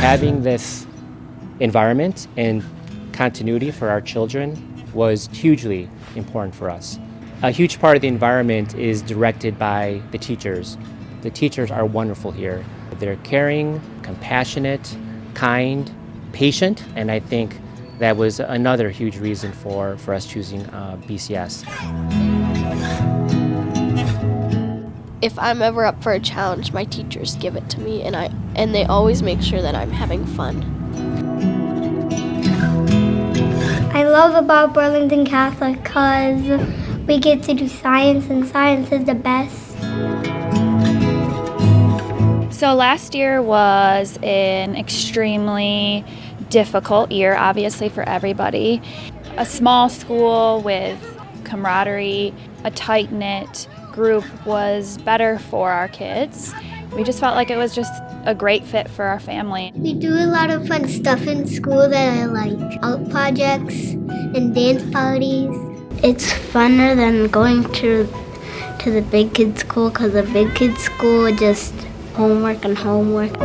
Having this environment and continuity for our children was hugely important for us. A huge part of the environment is directed by the teachers. The teachers are wonderful here. They're caring, compassionate, kind, patient, and I think that was another huge reason for us choosing BCS. If I'm ever up for a challenge, my teachers give it to me, and they always make sure that I'm having fun. I love about Burlington Catholic because we get to do science, and science is the best. So last year was an extremely difficult year, obviously, for everybody. A small school with camaraderie, a tight-knit group was better for our kids. We just felt like it was just a great fit for our family. We do a lot of fun stuff in school that I like. Art projects and dance parties. It's funner than going to the big kids school because the big kids school is just homework and homework.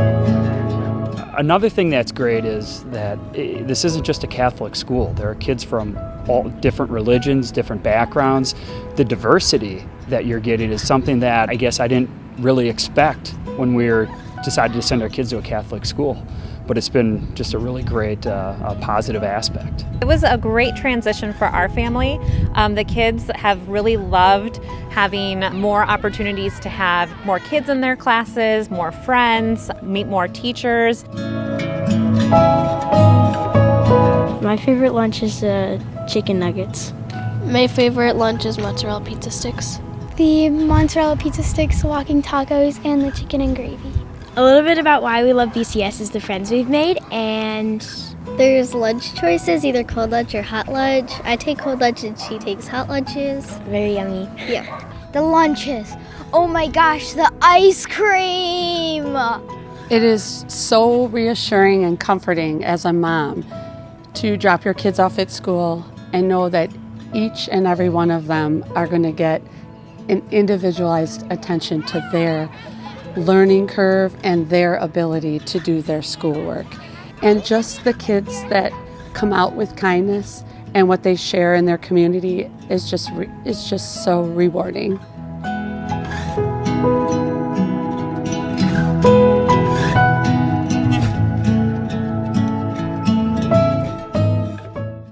Another thing that's great is that this isn't just a Catholic school. There are kids from all different religions, different backgrounds. The diversity that you're getting is something that I guess I didn't really expect when we decided to send our kids to a Catholic school. But it's been just a really great positive aspect. It was a great transition for our family. The kids have really loved having more opportunities to have more kids in their classes, more friends, meet more teachers. My favorite lunch is chicken nuggets. My favorite lunch is mozzarella pizza sticks. The mozzarella pizza sticks, walking tacos, and the chicken and gravy. A little bit about why we love BCS is the friends we've made, and there's lunch choices, either cold lunch or hot lunch. I take cold lunch and she takes hot lunches. Very yummy. Yeah. The lunches. Oh my gosh, the ice cream! It is so reassuring and comforting as a mom to drop your kids off at school and know that each and every one of them are going to get an individualized attention to their learning curve and their ability to do their schoolwork. And just the kids that come out with kindness and what they share in their community is just so rewarding.